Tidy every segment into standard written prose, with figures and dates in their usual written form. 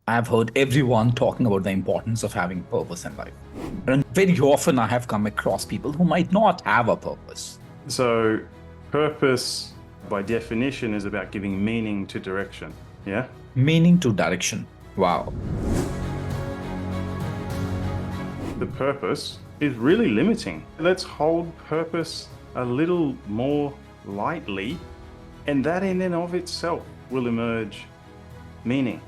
I've heard everyone talking about the importance of having purpose in life. And very often I have come across people who might not have a purpose. So, purpose, by definition, is about giving meaning to direction. Yeah? Meaning to direction. Wow. The purpose is really limiting. Let's hold purpose a little more lightly, and that in and of itself will emerge meaning.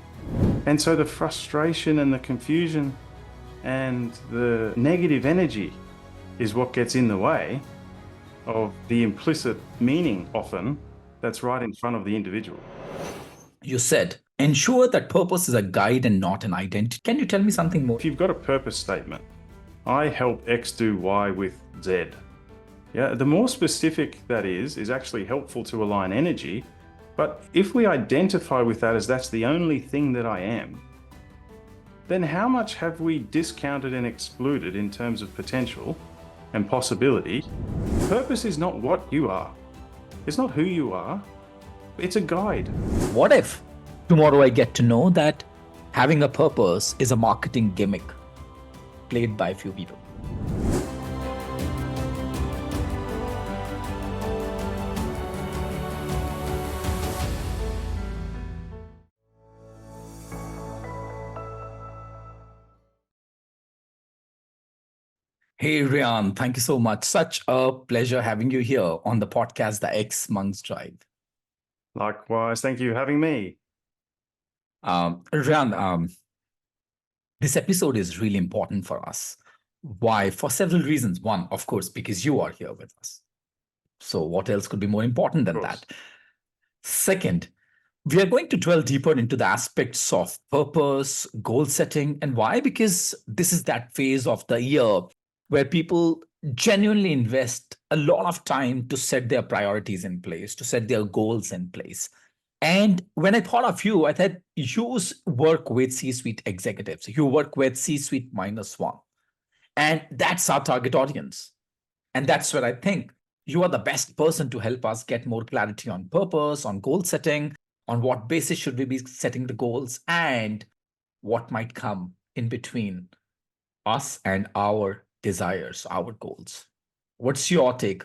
And so the frustration and the confusion and the negative energy is what gets in the way of the implicit meaning often that's right in front of the individual. You said, ensure that purpose is a guide and not an identity. Can you tell me something more? If you've got a purpose statement, I help X do Y with Z. Yeah, the more specific that is actually helpful to align energy. But if we identify with that as that's the only thing that I am, then how much have we discounted and excluded in terms of potential and possibility? Purpose is not what you are. It's not who you are. It's a guide. What if tomorrow I get to know that having a purpose is a marketing gimmick played by a few people? Hey, Ryan, thank you so much. Such a pleasure having you here on the podcast, The X Monks Drive. Likewise, thank you for having me. Ryan, this episode is really important for us. Why? For several reasons. One, of course, because you are here with us. So what else could be more important than that? Second, we are going to dwell deeper into the aspects of purpose, goal setting, and why? Because this is that phase of the year where people genuinely invest a lot of time to set their priorities in place, to set their goals in place. And when I thought of you, I thought you work with C-suite executives. You work with C-suite -1. And that's our target audience. And that's where I think you are the best person to help us get more clarity on purpose, on goal setting, on what basis should we be setting the goals, and what might come in between us and our desires, our goals. What's your take?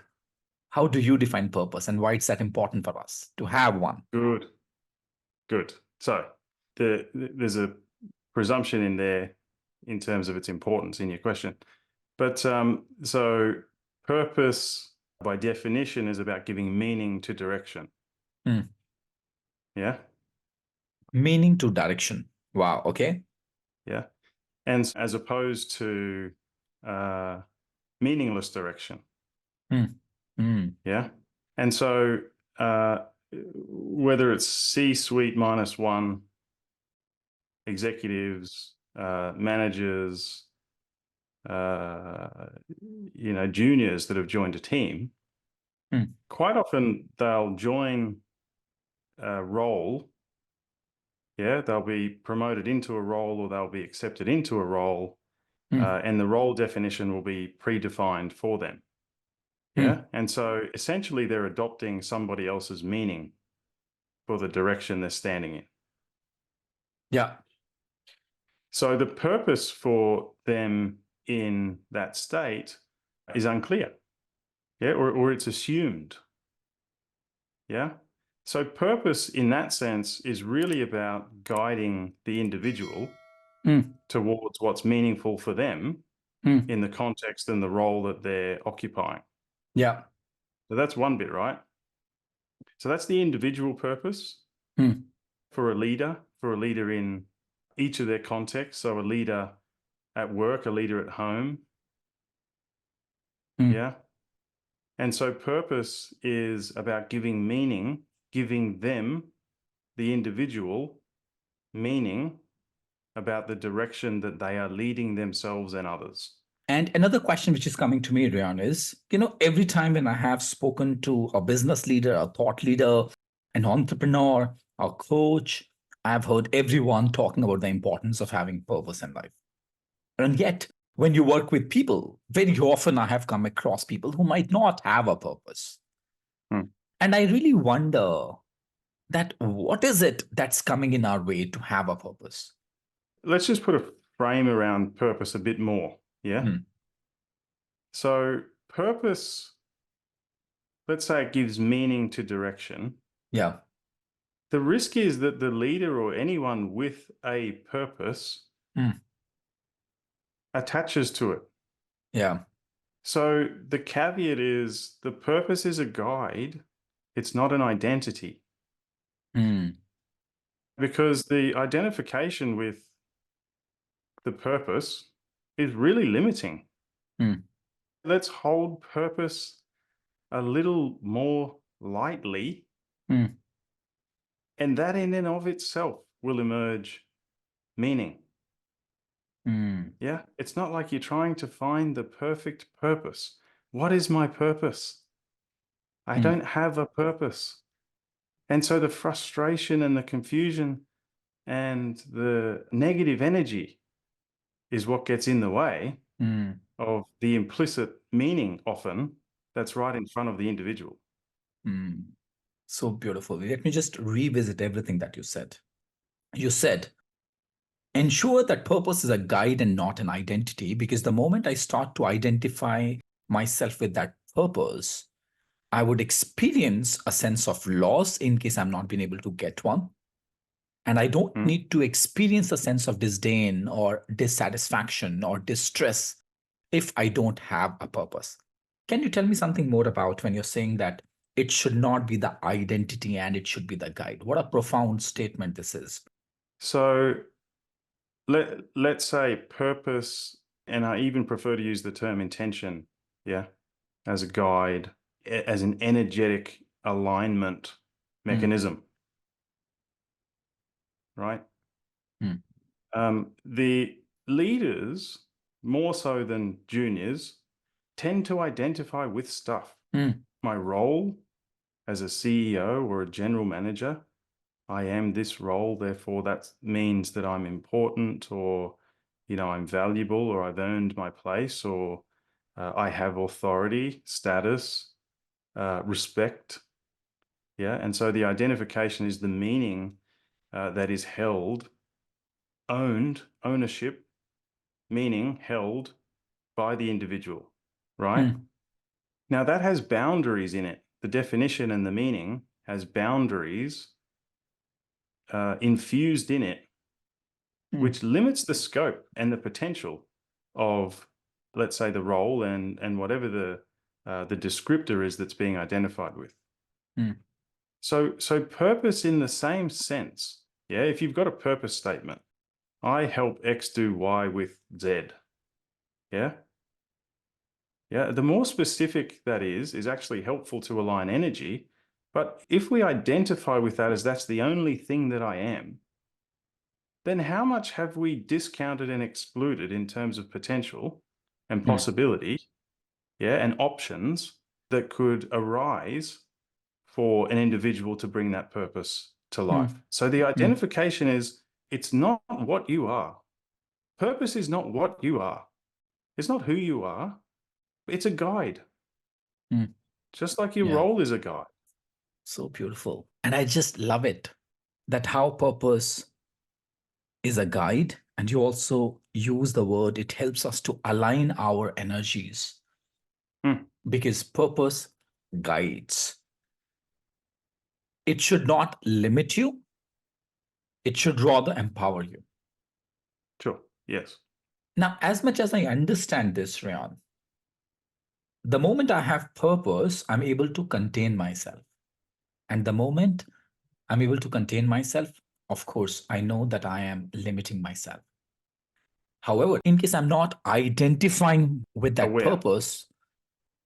How do you define purpose, and why is that important for us to have one? Good. So there's a presumption in there in terms of its importance in your question. But so purpose, by definition, is about giving meaning to direction. Yeah? Meaning to direction. Wow. Okay. Yeah. And as opposed to meaningless direction. Yeah. And so whether it's C-suite -1, executives, managers, juniors that have joined a team, quite often they'll join a role. Yeah, they'll be promoted into a role or they'll be accepted into a role, and the role definition will be predefined for them. Yeah, and so essentially they're adopting somebody else's meaning for the direction they're standing in. Yeah. So the purpose for them in that state is unclear. Yeah, or it's assumed. Yeah. So purpose in that sense is really about guiding the individual towards what's meaningful for them in the context and the role that they're occupying. Yeah. So that's one bit, right? So that's the individual purpose for a leader in each of their contexts. So a leader at work, a leader at home. Yeah. And so purpose is about giving meaning, giving them, the individual, meaning about the direction that they are leading themselves and others. And another question which is coming to me, Ryan, is, every time when I have spoken to a business leader, a thought leader, an entrepreneur, a coach, I've heard everyone talking about the importance of having purpose in life. And yet, when you work with people, very often I have come across people who might not have a purpose. And I really wonder that what is it that's coming in our way to have a purpose? let's just put a frame around purpose a bit more. Yeah. Mm. So purpose, let's say it gives meaning to direction. Yeah. The risk is that the leader or anyone with a purpose Mm. attaches to it. Yeah. So the caveat is the purpose is a guide. It's not an identity, Mm. because the identification with the purpose is really limiting. Mm. Let's hold purpose a little more lightly, Mm. and that in and of itself will emerge meaning. Mm. Yeah, it's not like you're trying to find the perfect purpose. What is my purpose? I Mm. don't have a purpose. And so the frustration and the confusion and the negative energy is what gets in the way Mm. of the implicit meaning often that's right in front of the individual. Mm. So beautiful. Let me just revisit everything that you said. You said, ensure that purpose is a guide and not an identity, because the moment I start to identify myself with that purpose, I would experience a sense of loss in case I'm not being able to get one. And I don't Mm. need to experience a sense of disdain or dissatisfaction or distress if I don't have a purpose. Can you tell me something more about when you're saying that it should not be the identity and it should be the guide? What a profound statement this is. So let's say purpose, and I even prefer to use the term intention, yeah, as a guide, as an energetic alignment Mm. mechanism, right? Mm. The leaders, more so than juniors, tend to identify with stuff. Mm. My role as a CEO or a general manager, I am this role, therefore that means that I'm important, or I'm valuable, or I've earned my place, or I have authority, status, respect. Yeah. And so the identification is the meaning that is held, ownership, meaning held by the individual, right? Mm. Now that has boundaries in it. The definition and the meaning has boundaries infused in it, Mm. which limits the scope and the potential of, let's say, the role and whatever the descriptor is that's being identified with. Mm. So purpose in the same sense, yeah. If you've got a purpose statement, I help X do Y with Z, yeah. Yeah, the more specific that is actually helpful to align energy. But if we identify with that as that's the only thing that I am, then how much have we discounted and excluded in terms of potential and Mm. possibility, yeah, and options that could arise for an individual to bring that purpose to life? Mm. So the Mm. identification is, it's not what you are. Purpose is not what you are. It's not who you are. It's a guide, Mm. just like your Yeah. role is a guide. So beautiful. And I just love it that how purpose is a guide. And you also use the word, it helps us to align our energies Hmm. because purpose guides. It should not limit you, it should rather empower you. Sure. Yes. Now, as much as I understand this, Rayan, the moment I have purpose, I'm able to contain myself. And the moment I'm able to contain myself, of course, I know that I am limiting myself. However, in case I'm not identifying with that Aware. purpose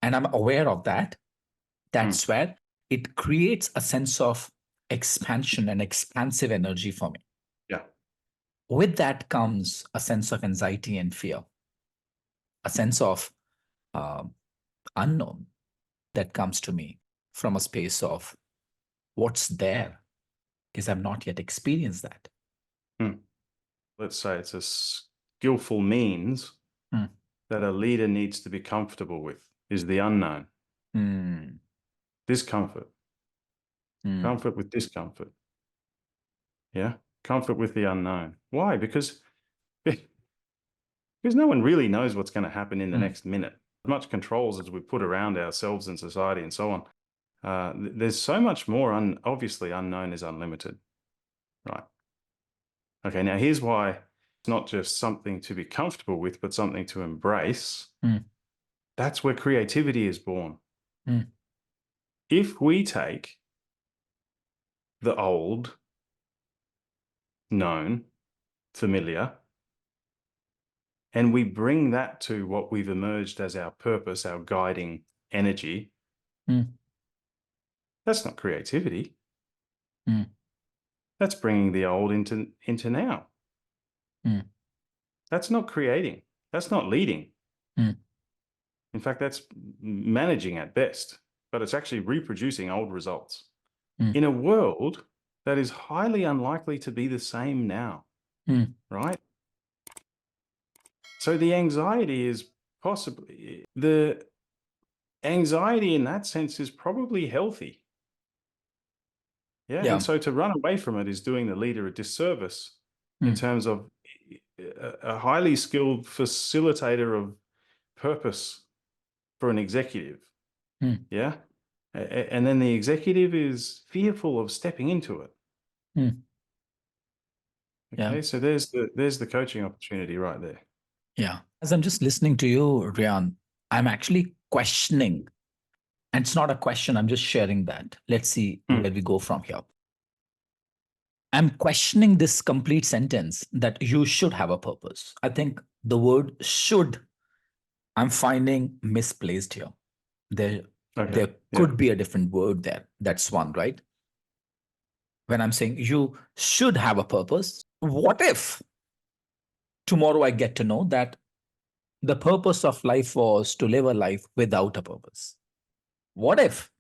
and I'm aware of that, Hmm. that's where it creates a sense of expansion and expansive energy for me. Yeah. With that comes a sense of anxiety and fear, a sense of um, unknown that comes to me from a space of what's there, because I've not yet experienced that. Hmm. Let's say it's a skillful means Hmm. that a leader needs to be comfortable with is the unknown. Hmm. Discomfort. Hmm. Comfort with discomfort. Yeah. Comfort with the unknown. Why? Because Because no one really knows what's going to happen in the next minute. As much controls as we put around ourselves and society and so on, there's so much more obviously unknown is unlimited, right? Okay, now here's why it's not just something to be comfortable with, but something to embrace. That's where creativity is born. If we take the old, known, familiar, and we bring that to what we've emerged as our purpose, our guiding energy, that's not creativity. That's bringing the old into now. That's not creating. That's not leading. In fact, that's managing at best, but it's actually reproducing old results in a world that is highly unlikely to be the same now, right? So the anxiety is the anxiety in that sense is probably healthy. Yeah. And so to run away from it is doing the leader a disservice in terms of a highly skilled facilitator of purpose for an executive. Yeah. And then the executive is fearful of stepping into it. Okay. So there's the coaching opportunity right there. Yeah. As I'm just listening to you, Rian, I'm actually questioning. And it's not a question, I'm just sharing that. Let's see where we go from here. I'm questioning this complete sentence that you should have a purpose. I think the word should, I'm finding misplaced here. There could be a different word there. That's one, right? When I'm saying you should have a purpose, what if tomorrow I get to know that the purpose of life was to live a life without a purpose? What if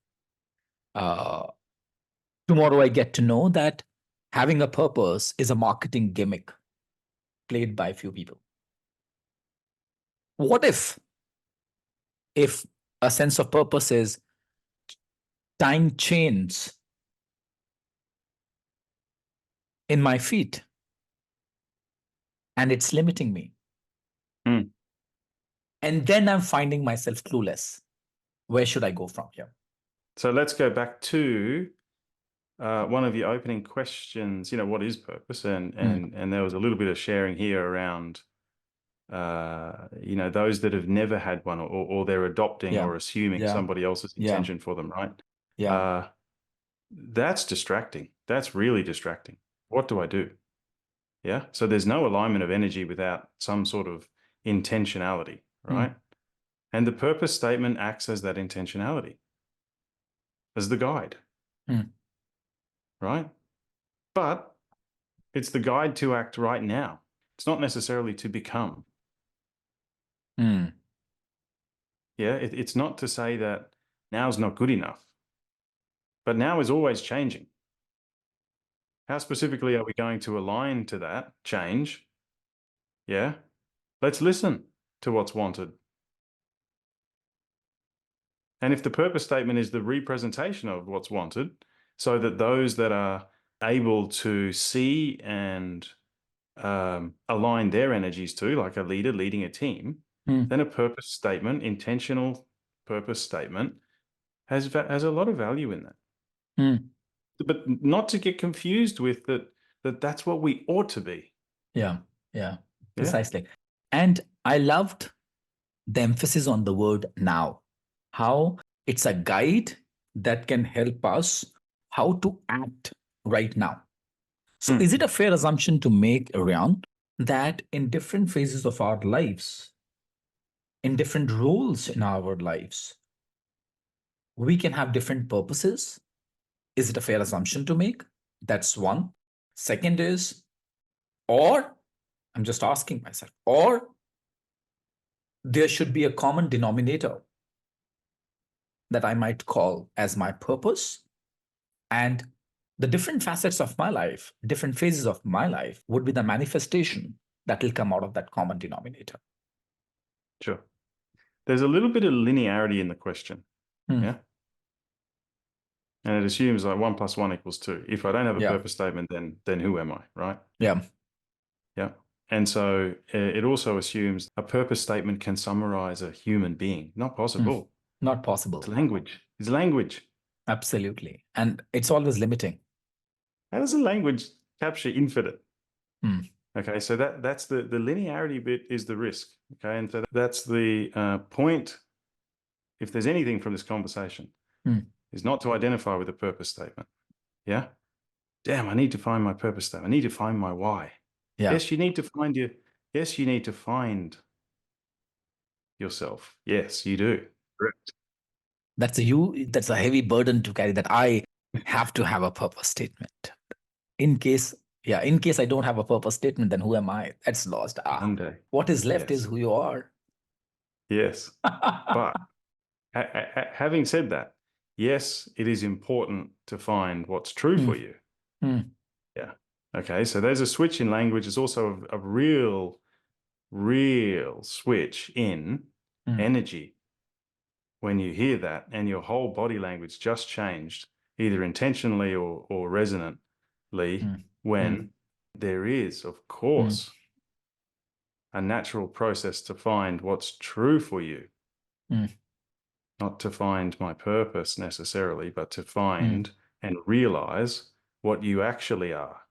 tomorrow I get to know that having a purpose is a marketing gimmick played by a few people? What if a sense of purpose is tying chains in my feet and it's limiting me? And then I'm finding myself clueless. Where should I go from here? So let's go back to one of your opening questions, what is purpose? And there was a little bit of sharing here around, those that have never had one or they're adopting or assuming somebody else's intention for them, right? That's distracting. That's really distracting. What do I do? Yeah. So there's no alignment of energy without some sort of intentionality, right? And the purpose statement acts as that intentionality, as the guide, right? But it's the guide to act right now. It's not necessarily to become. Yeah, it's not to say that now's not good enough, but now is always changing. How specifically are we going to align to that change? Yeah, let's listen to what's wanted. And if the purpose statement is the representation of what's wanted, so that those that are able to see and align their energies to, like a leader leading a team, then a purpose statement, intentional purpose statement, has a lot of value in that. But not to get confused with that's what we ought to be. Yeah, precisely. And I loved the emphasis on the word now, how it's a guide that can help us how to act right now. So is it a fair assumption to make, Rian, that in different phases of our lives, in different roles in our lives, we can have different purposes? Is it a fair assumption to make? That's one. Second is, or I'm just asking myself, or there should be a common denominator that I might call as my purpose, and the different facets of my life, different phases of my life would be the manifestation that will come out of that common denominator. Sure. There's a little bit of linearity in the question. Yeah. And it assumes like 1 + 1 = 2. If I don't have a purpose statement, then who am I, right? Yeah. Yeah. And so it also assumes a purpose statement can summarize a human being. Not possible. Not possible. It's language. It's language. Absolutely. And it's always limiting. How does a language capture infinite? Hmm. Okay, so that's the linearity bit is the risk. Okay, and so that's the point. If there's anything from this conversation, is not to identify with a purpose statement. Yeah. Damn, I need to find my purpose statement. I need to find my why. Yeah. Yes, you need to find your. Yes, you need to find yourself. Yes, you do. Correct. That's a heavy burden to carry, that I have to have a purpose statement. In case I don't have a purpose statement, then who am I? That's lost. One day. What is left Yes. is who you are. Yes. But having said that, yes, it is important to find what's true for you. Yeah. Okay. So there's a switch in language. There's also a real switch in energy when you hear that, and your whole body language just changed, either intentionally or resonantly, when there is, of course, a natural process to find what's true for you. Not to find my purpose necessarily, but to find and realize what you actually are.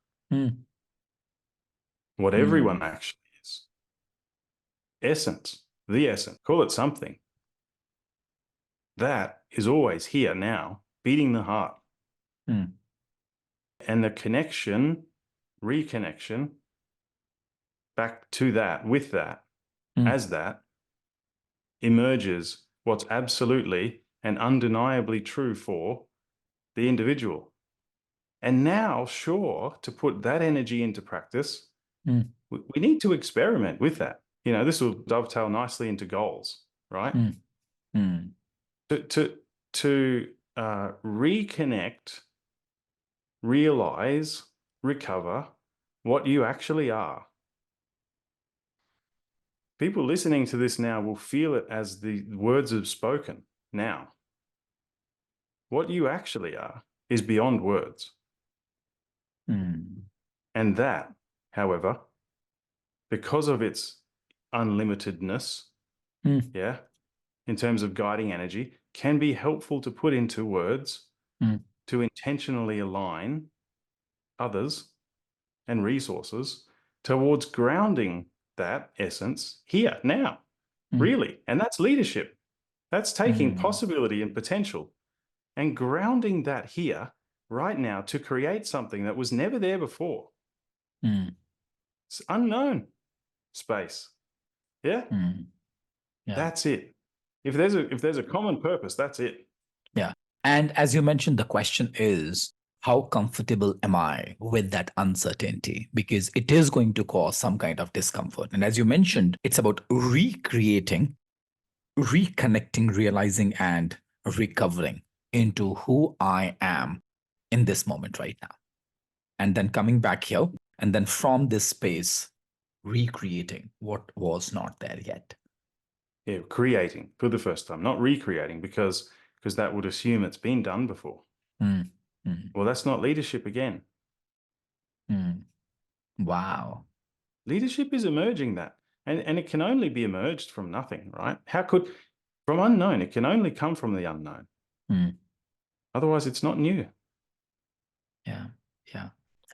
What everyone actually is. Essence, the essence, call it something. That is always here now, beating the heart. And the connection, reconnection, back to that, with that, as that, emerges what's absolutely and undeniably true for the individual. And now, sure, to put that energy into practice, we need to experiment with that. You know, this will dovetail nicely into goals, right? To reconnect, realize, recover what you actually are. People listening to this now will feel it as the words have spoken now. What you actually are is beyond words. And that, however, because of its unlimitedness, in terms of guiding energy, can be helpful to put into words to intentionally align others and resources towards grounding that essence here, now, really. And that's leadership. That's taking possibility and potential and grounding that here, right now, to create something that was never there before. It's unknown space. Yeah? That's it. If there's a common purpose, that's it. Yeah. And as you mentioned, the question is, how comfortable am I with that uncertainty? Because it is going to cause some kind of discomfort. And as you mentioned, it's about recreating, reconnecting, realizing, and recovering into who I am in this moment right now. And then coming back here, and then from this space, recreating what was not there yet. Yeah, creating for the first time, not recreating, because that would assume it's been done before. Well, that's not leadership again. Wow. Leadership is emerging that. And it can only be emerged from nothing, right? From unknown, it can only come from the unknown. Otherwise, it's not new. Yeah.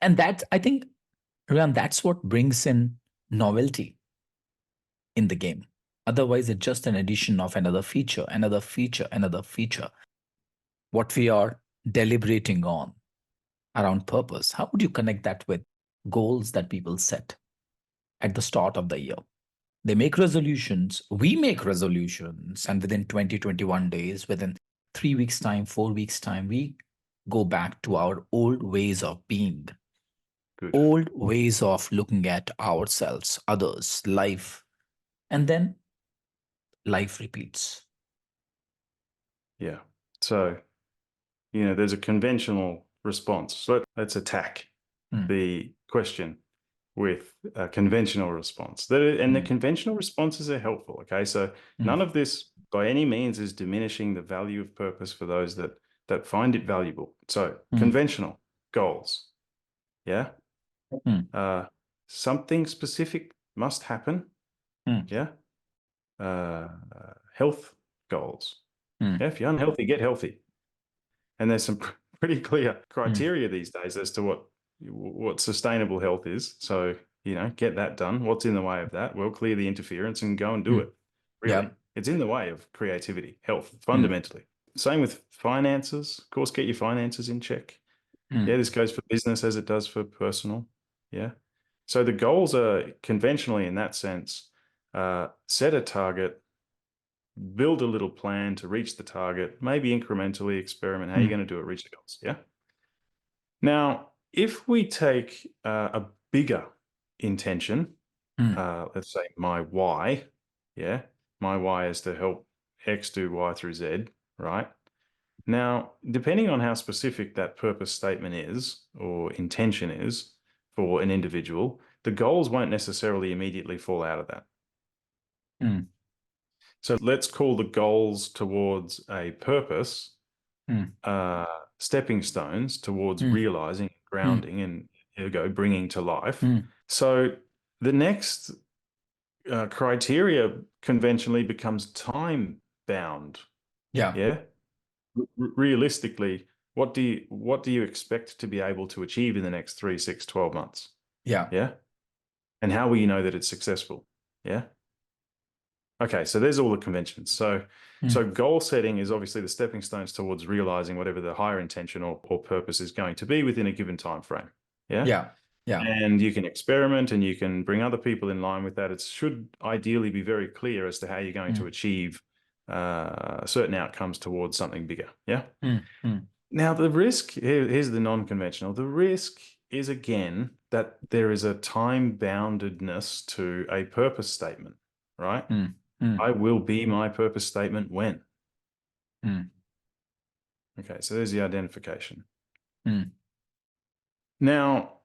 And that, I think, Rian, that's what brings in novelty in the game. Otherwise, it's just an addition of another feature, another feature, another feature. What we are deliberating on around purpose, how would you connect that with goals that people set at the start of the year? They make resolutions, we make resolutions, and within 20, 21 days, within 3 weeks' time, 4 weeks' time, we go back to our old ways of being. Good. Old ways of looking at ourselves, others, life, and then life repeats. Yeah. So, there's a conventional response. So let's attack the question with a conventional response. And the conventional responses are helpful. Okay. So none of this by any means is diminishing the value of purpose for those that find it valuable. So conventional goals. Yeah. something specific must happen. Yeah. Health goals. Yeah, if you're unhealthy, get healthy. And there's some pretty clear criteria these days as to what sustainable health is. So, get that done. What's in the way of that? Well, clear the interference and go and do it. Really. It's in the way of creativity, health, fundamentally. Same with finances. Of course, get your finances in check. Yeah, this goes for business as it does for personal. Yeah. So the goals are conventionally, in that sense, set a target, build a little plan to reach the target, maybe incrementally experiment how you're going to do it, reach the goals. Yeah. Now, if we take a bigger intention, let's say my why, my why is to help X do Y through Z, right? Now, depending on how specific that purpose statement is or intention is for an individual, the goals won't necessarily immediately fall out of that. So let's call the goals towards a purpose stepping stones towards realizing, grounding, and bringing to life. So the next criteria conventionally becomes time bound. Yeah. Realistically, what do you expect to be able to achieve in the next 3, 6, 12 months? Yeah. And how will you know that it's successful? Yeah. Okay, so there's all the conventions. So goal setting is obviously the stepping stones towards realizing whatever the higher intention or purpose is going to be within a given time frame. Yeah. And you can experiment and you can bring other people in line with that. It should ideally be very clear as to how you're going to achieve certain outcomes towards something bigger. Yeah. Now, the risk, here's the non-conventional. The risk is, again, that there is a time-boundedness to a purpose statement, right? I will be my purpose statement when. Okay, so there's the identification. Now,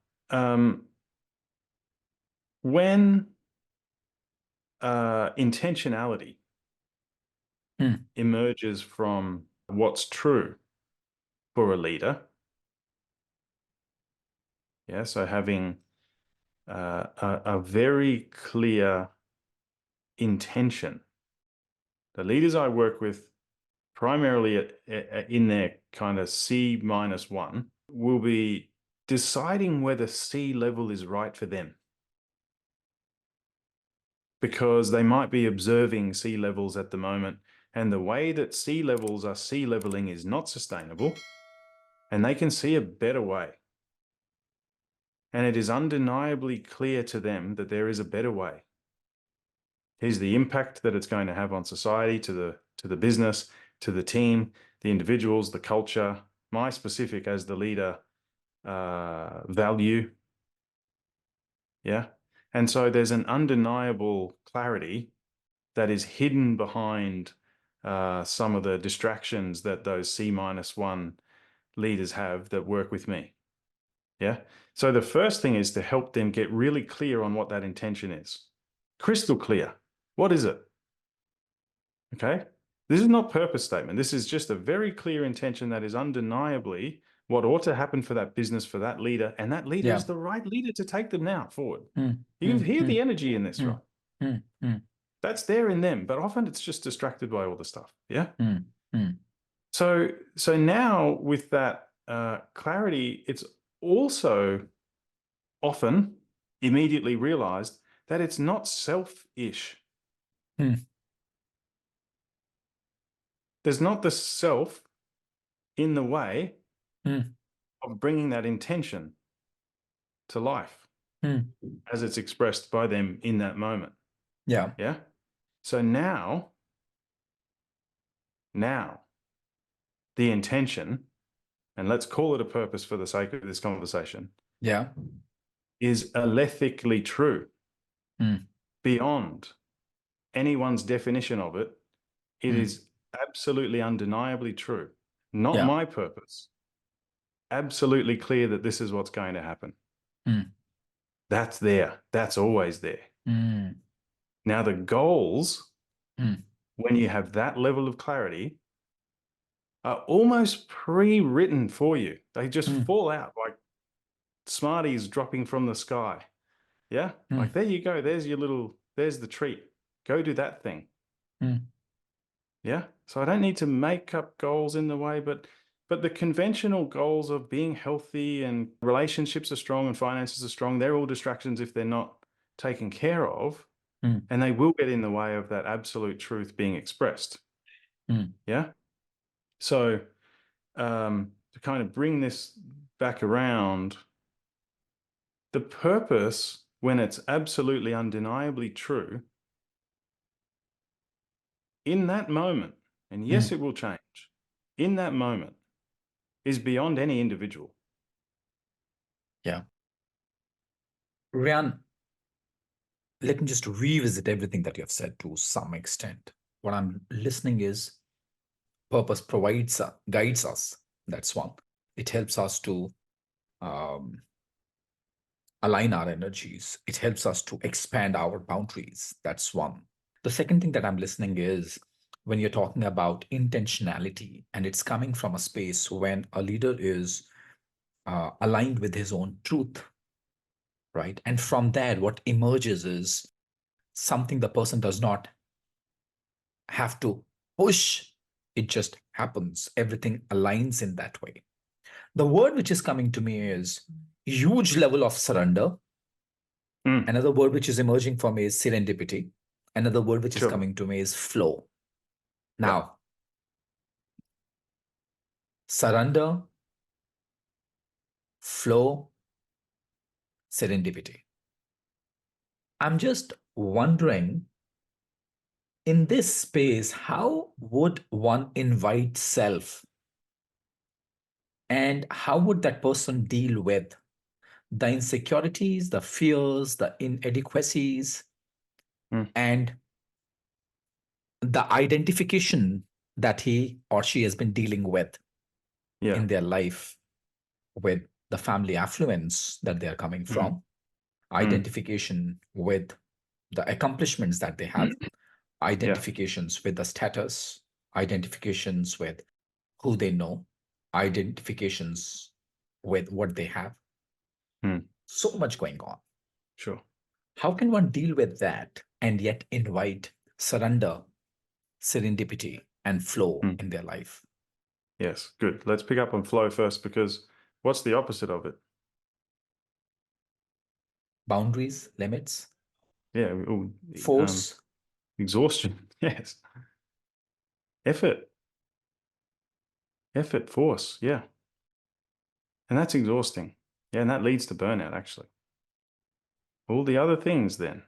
when intentionality emerges from what's true for a leader, so having a very clear intention. The leaders I work with, primarily in their kind of C-1, will be deciding whether C level is right for them, because they might be observing C levels at the moment, and the way that C levels are C leveling is not sustainable, and they can see a better way. And it is undeniably clear to them that there is a better way. Here's the impact that it's going to have on society, to the business, to the team, the individuals, the culture, my specific as the leader value. Yeah. And so there's an undeniable clarity that is hidden behind some of the distractions that those C-1 leaders have that work with me. Yeah. So the first thing is to help them get really clear on what that intention is. Crystal clear. What is it? Okay. This is not purpose statement. This is just a very clear intention that is undeniably what ought to happen for that business, for that leader. And that leader is the right leader to take them now forward. You can hear the energy in this, right? That's there in them, but often it's just distracted by all the stuff. Yeah. So now with that clarity, it's also often immediately realized that it's not selfish. There's not the self in the way of bringing that intention to life as it's expressed by them in that moment. Yeah. So now the intention, and let's call it a purpose for the sake of this conversation, is alethically true beyond anyone's definition of it. It is absolutely undeniably true. Not my purpose. Absolutely clear that this is what's going to happen. That's there. That's always there. Now the goals, when you have that level of clarity, are almost pre-written for you. They just fall out like Smarties dropping from the sky. Yeah. Like, there you go. There's there's the treat. Go do that thing. Yeah. So I don't need to make up goals in the way, but the conventional goals of being healthy and relationships are strong and finances are strong, they're all distractions if they're not taken care of. And they will get in the way of that absolute truth being expressed. Yeah. So to kind of bring this back around, the purpose, when it's absolutely undeniably true, in that moment, and yes, it will change, in that moment, is beyond any individual. Yeah. Rian, let me just revisit everything that you have said to some extent. What I'm listening is purpose guides us. That's one. It helps us to align our energies. It helps us to expand our boundaries. That's one. The second thing that I'm listening is when you're talking about intentionality, and it's coming from a space when a leader is aligned with his own truth, right? And from that, what emerges is something the person does not have to push. It just happens. Everything aligns in that way. The word which is coming to me is huge level of surrender. Another word which is emerging for me is serendipity. Another word which is coming to me is flow. Now, surrender, flow, serendipity. I'm just wondering, in this space, how would one invite self? And how would that person deal with the insecurities, the fears, the inadequacies, and the identification that he or she has been dealing with in their life, with the family affluence that they are coming from, identification with the accomplishments that they have, identifications with the status, identifications with who they know, identifications with what they have. So much going on. Sure. How can one deal with that and yet invite surrender, serendipity, and flow in their life? Yes, good. Let's pick up on flow first, because what's the opposite of it? Boundaries, limits, Yeah. force, exhaustion. Yes. Effort, force. Yeah. And that's exhausting. Yeah. And that leads to burnout, actually. All the other things then.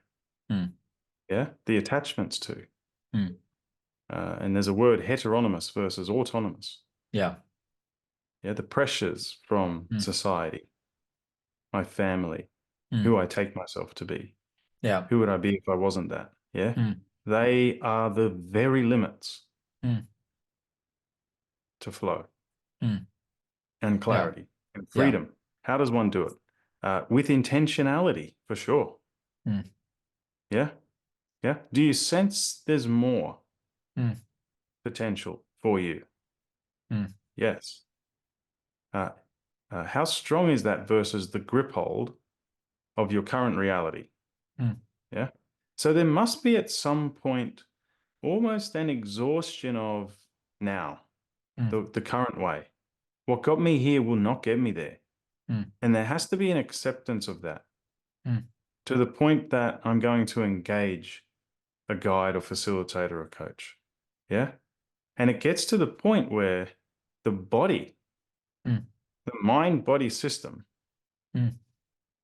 Yeah. The attachments too. And there's a word, heteronymous versus autonomous. Yeah. Yeah. The pressures from society, my family, who I take myself to be. Yeah. Who would I be if I wasn't that? Yeah. They are the very limits to flow and clarity and freedom. How does one do it? With intentionality, for sure. Yeah. Yeah. Do you sense there's more potential for you? Yes. How strong is that versus the grip hold of your current reality? Yeah. So there must be at some point almost an exhaustion of now, the current way. What got me here will not get me there. And there has to be an acceptance of that to the point that I'm going to engage a guide or facilitator or coach. Yeah. And it gets to the point where the body, the mind-body system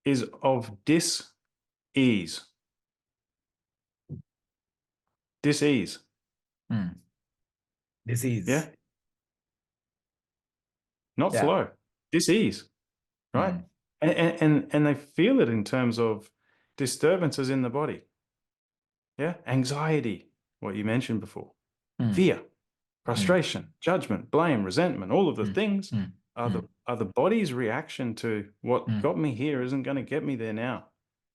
is of dis-ease. Dis-ease. Disease. Yeah. Not flow. Dis-ease. Right. And they feel it in terms of disturbances in the body. Yeah. Anxiety, what you mentioned before. Fear, frustration, judgment, blame, resentment, all of the things are the body's reaction to what got me here isn't going to get me there now.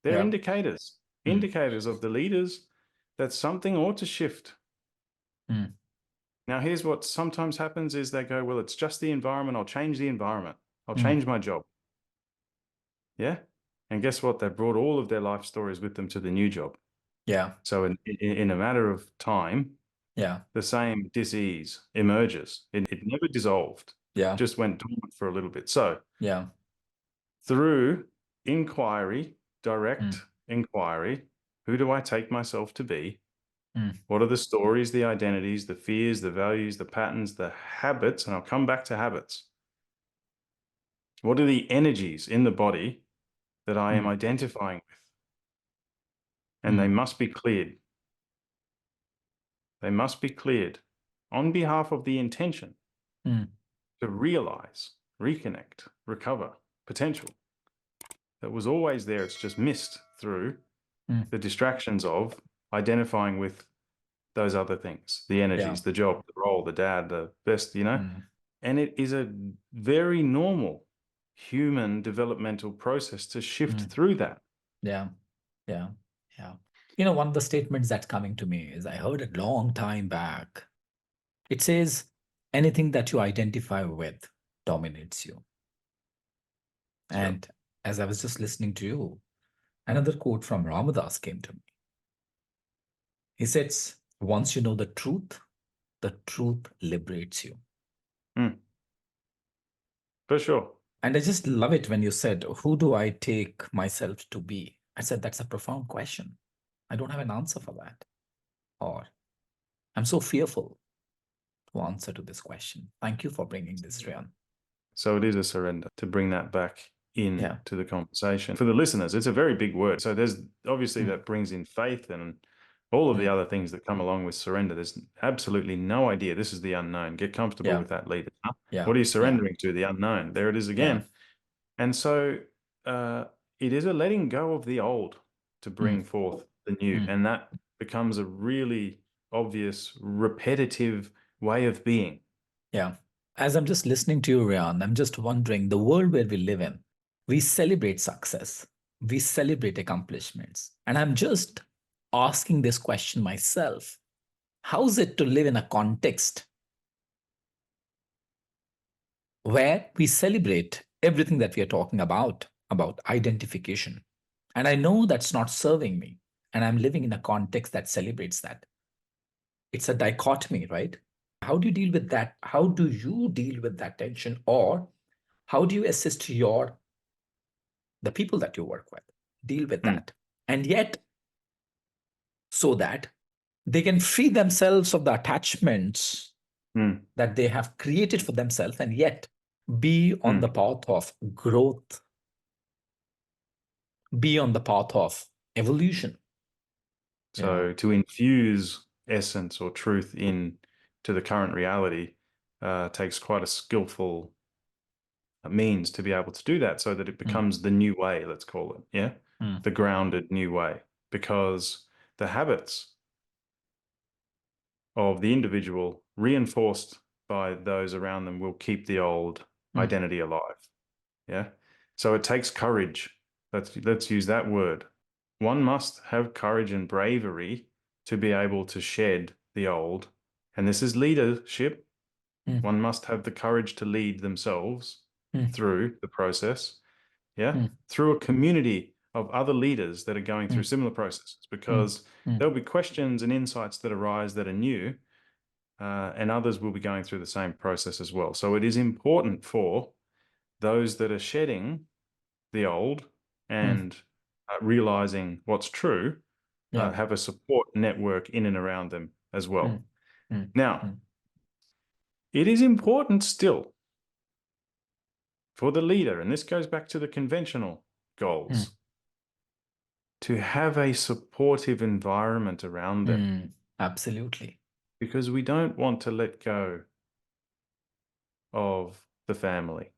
They're indicators of the leaders that something ought to shift. Now, here's what sometimes happens is they go, well, it's just the environment. I'll change the environment. I'll change my job. Yeah. And guess what? They brought all of their life stories with them to the new job. Yeah. So in a matter of time, Yeah. the same disease emerges. It never dissolved. Yeah. Just went dormant for a little bit. So Yeah. through inquiry, direct Mm. inquiry, who do I take myself to be? Mm. What are the stories, the identities, the fears, the values, the patterns, the habits? And I'll come back to habits. What are the energies in the body that I am Mm. identifying with? And they Mm. must be cleared. They must be cleared on behalf of the intention Mm. to realize, reconnect, recover potential that was always there. It's just missed through Mm. the distractions of identifying with those other things, the energies, Yeah. the job, the role, the dad, the best, Mm. and it is a very normal human developmental process to shift Mm. through that. Yeah. Yeah. Yeah. One of the statements that's coming to me is I heard it long time back. It says, anything that you identify with dominates you. Sure. And as I was just listening to you, another quote from Ramadas came to me. He says, once you know the truth liberates you. For sure. And I just love it when you said, who do I take myself to be? I said, that's a profound question. I don't have an answer for that. Or I'm so fearful to answer to this question. Thank you for bringing this, Ryan. So it is a surrender to bring that back in Yeah. to the conversation. For the listeners, it's a very big word. So there's obviously that brings in faith and all of the other things that come along with surrender. There's absolutely no idea. This is the unknown. Get comfortable Yeah. with that, leader. Huh? Yeah. What are you Yeah. surrendering to? The unknown. There it is again. Yeah. And so it is a letting go of the old to bring forth the new. And that becomes a really obvious, repetitive way of being. Yeah. As I'm just listening to you, Ryan, I'm just wondering the world where we live in, we celebrate success, we celebrate accomplishments. And I'm just asking this question myself. How's it to live in a context where we celebrate everything that we are talking about identification? And I know that's not serving me. And I'm living in a context that celebrates that. It's a dichotomy, right? How do you deal with that? How do you deal with that tension? Or how do you assist the people that you work with deal with that? And yet, so that they can free themselves of the attachments that they have created for themselves and yet be on the path of growth, be on the path of evolution. So to infuse essence or truth in to the current reality takes quite a skillful means to be able to do that so that it becomes the new way, let's call it. Yeah. The grounded new way, because the habits of the individual reinforced by those around them will keep the old identity alive. Yeah. So it takes courage. Let's use that word. One must have courage and bravery to be able to shed the old. And this is leadership. One must have the courage to lead themselves through the process. Yeah. Through a community of other leaders that are going through similar processes, because there'll be questions and insights that arise that are new, and others will be going through the same process as well. So it is important for those that are shedding the old and realizing what's true, have a support network in and around them as well. Now, it is important still for the leader, and this goes back to the conventional goals, to have a supportive environment around them. Absolutely. Because we don't want to let go of the family.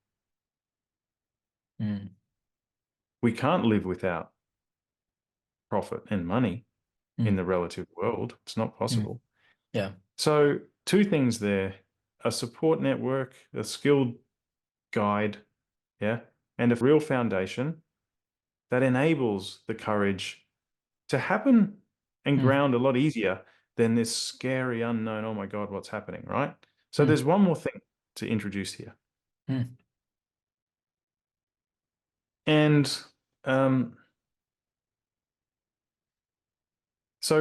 We can't live without profit and money in the relative world. It's not possible. Yeah. So two things there: a support network, a skilled guide, yeah, and a real foundation that enables the courage to happen and ground a lot easier than this scary unknown, oh my God, what's happening, right? So there's one more thing to introduce here. And So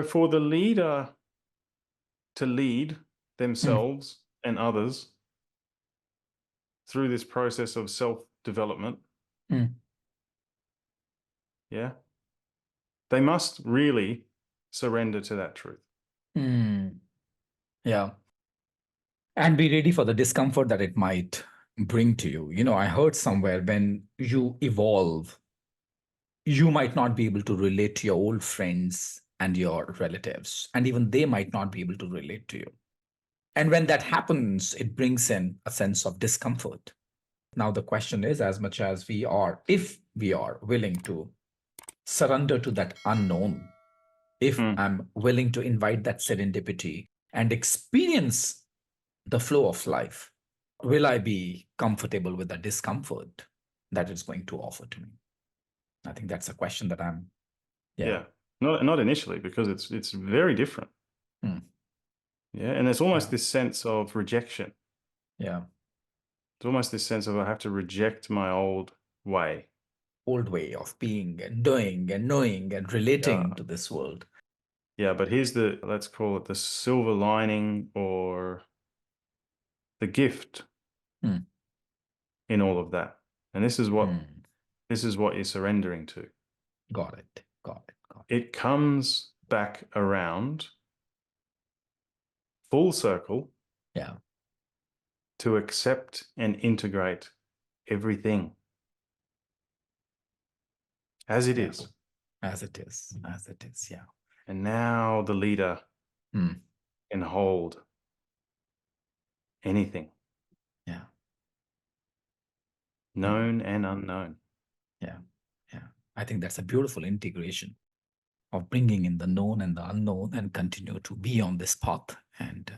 for the leader to lead themselves and others through this process of self-development, yeah, they must really surrender to that truth. Yeah. And be ready for the discomfort that it might bring to you. You know, I heard somewhere when you evolve, you might not be able to relate to your old friends and your relatives, and even they might not be able to relate to you. And when that happens, it brings in a sense of discomfort. Now, the question is, as much as we are, if we are willing to surrender to that unknown, if I'm willing to invite that serendipity and experience the flow of life, will I be comfortable with the discomfort that it's going to offer to me? I think that's a question that I'm, Yeah. Not initially, because it's very different. Yeah. And there's almost this sense of rejection. Yeah. It's almost this sense of I have to reject my old way. Old way of being and doing and knowing and relating to this world. Yeah, but here's the, let's call it the silver lining or the gift in all of that. And this is what you're surrendering to. Got it. Got it. Got it. It comes back around full circle. Yeah. To accept and integrate everything as it is. As it is. As it is. Yeah. And now the leader can hold anything. Yeah. Known and unknown. Yeah. Yeah. I think that's a beautiful integration of bringing in the known and the unknown and continue to be on this path and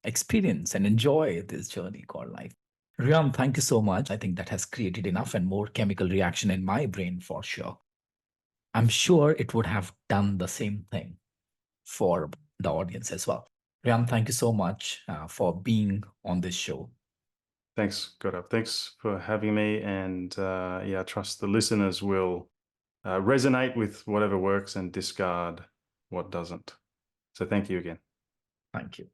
experience and enjoy this journey called life. Riam, thank you so much. I think that has created enough and more chemical reaction in my brain for sure. I'm sure it would have done the same thing for the audience as well. Riam, thank you so much for being on this show. Thanks, Gaurav. Thanks for having me. And yeah, I trust the listeners will resonate with whatever works and discard what doesn't. So thank you again. Thank you.